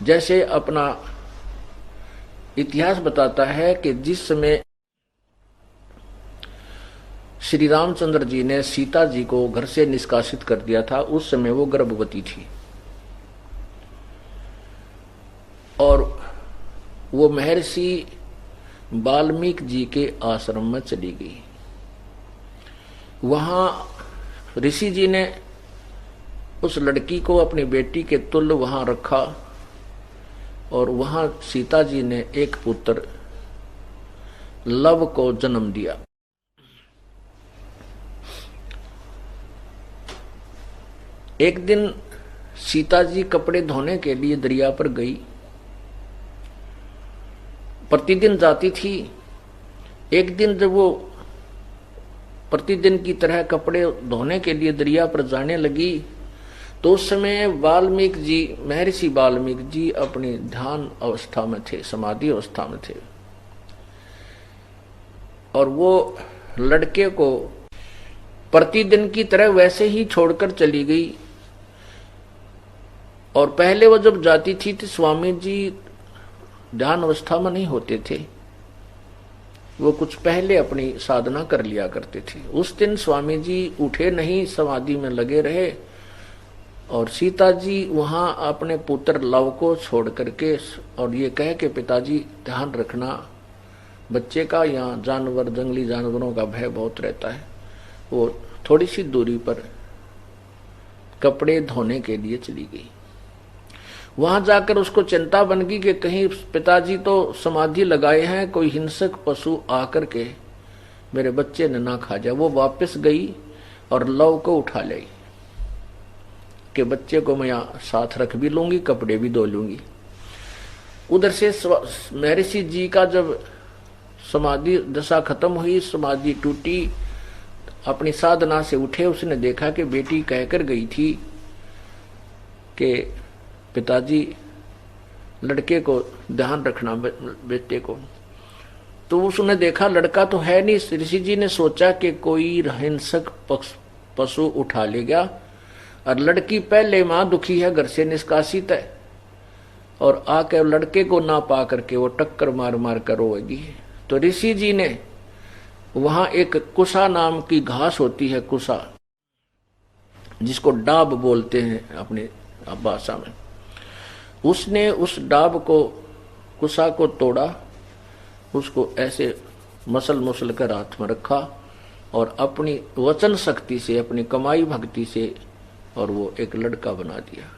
जैसे अपना इतिहास बताता है कि जिस समय श्री रामचंद्र जी ने सीता जी को घर से निष्कासित कर दिया था, उस समय वो गर्भवती थी और वो महर्षि वाल्मीकि जी के आश्रम में चली गई। वहां ऋषि जी ने उस लड़की को अपनी बेटी के तुल्य वहां रखा और वहां सीता जी ने एक पुत्र लव को जन्म दिया। एक दिन सीता जी कपड़े धोने के लिए दरिया पर गई। प्रतिदिन जाती थी। एक दिन जब वो प्रतिदिन की तरह कपड़े धोने के लिए दरिया पर जाने लगी तो उस समय वाल्मीकि जी, महर्षि वाल्मीकि जी अपनी ध्यान अवस्था में थे, समाधि अवस्था में थे और वो लड़के को प्रतिदिन की तरह वैसे ही छोड़कर चली गई। और पहले वो जब जाती थी तो स्वामी जी ध्यान अवस्था में नहीं होते थे, वो कुछ पहले अपनी साधना कर लिया करते थे। उस दिन स्वामी जी उठे नहीं, समाधि में लगे रहे और सीता जी वहां अपने पुत्र लव को छोड़ करके और ये कह के पिताजी ध्यान रखना बच्चे का, यहाँ जानवर, जंगली जानवरों का भय बहुत रहता है, वो थोड़ी सी दूरी पर कपड़े धोने के लिए चली गई। वहां जाकर उसको चिंता बन गई कि कहीं पिताजी तो समाधि लगाए हैं, कोई हिंसक पशु आकर के मेरे बच्चे ने ना खा जाए। वो वापस गई और लव को उठा लाई कि बच्चे को मैं यहाँ साथ रख भी लूंगी, कपड़े भी धो लूंगी। उधर से महर्षि जी का जब समाधि दशा खत्म हुई, समाधि टूटी, अपनी साधना से उठे, उसने देखा कि बेटी कहकर गई थी कि पिताजी लड़के को ध्यान रखना, बेटे को। तो उसने देखा लड़का तो है नहीं। ऋषि जी ने सोचा कि कोई हिंसक पशु उठा ले गया और लड़की पहले मां दुखी है, घर से निष्कासित है और आकर लड़के को ना पा करके वो टक्कर मार मार कर रोएगी। तो ऋषि जी ने वहां एक कुसा नाम की घास होती है, कुसा, जिसको डाब बोलते हैं अपने भाषा में, उसने उस डाब को, कुसा को तोड़ा, उसको ऐसे मसल मुसल कर हाथ में रखा और अपनी वचन शक्ति से, अपनी कमाई भक्ति से और वो एक लड़का बना दिया।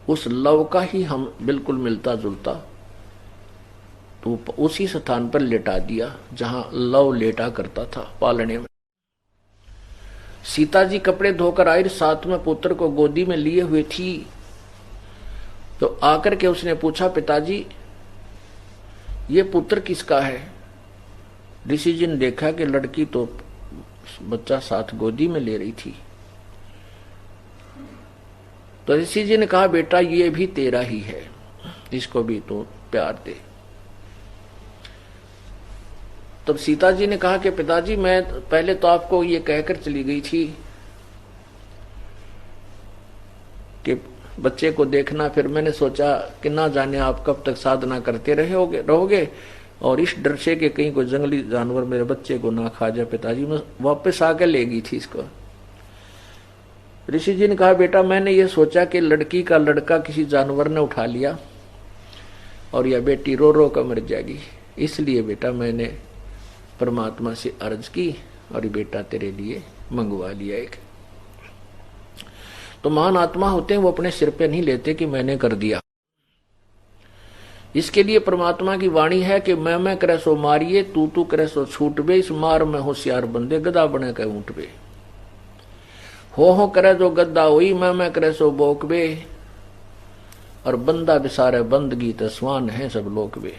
उस लव का ही हम बिल्कुल मिलता जुलता, तो उसी स्थान पर लेटा दिया जहां लव लेटा करता था पालने में। सीता जी कपड़े धोकर आई, साथ में पुत्र को गोदी में लिए हुए थी। तो आकर के उसने पूछा, पिताजी ये पुत्र किसका है? ऋषि जी ने देखा कि लड़की तो बच्चा साथ गोदी में ले रही थी। तो ऋषि जी ने कहा, बेटा ये भी तेरा ही है, इसको भी तो प्यार दे। तब सीता जी ने कहा कि पिताजी मैं पहले तो आपको ये कहकर चली गई थी कि बच्चे को देखना, फिर मैंने सोचा कि ना जाने आप कब तक साधना करते रहोगे और इस डर से कि कहीं कोई जंगली जानवर मेरे बच्चे को ना खा जाए, पिताजी मैं वापस आकर ले गई थी इसको। ऋषि जी ने कहा, बेटा मैंने ये सोचा कि लड़की का लड़का किसी जानवर ने उठा लिया और यह बेटी रो रो कर मर जाएगी, इसलिए बेटा मैंने परमात्मा से अर्ज की और ये बेटा तेरे लिए मंगवा लिया एक। तो महान आत्मा होते हैं, वो अपने सिर पे नहीं लेते कि मैंने कर दिया। इसके लिए परमात्मा की वाणी है कि मैं करे सो मारिए, तू करे सो छूट बे, इस मार में होशियार बंदे गदा बने के ऊंट बे। हो करे जो गद्दा हुई, मैं करे सो बोक बे, और बंदा बिसारे बंदगी तो स्वान है सब लोक बे।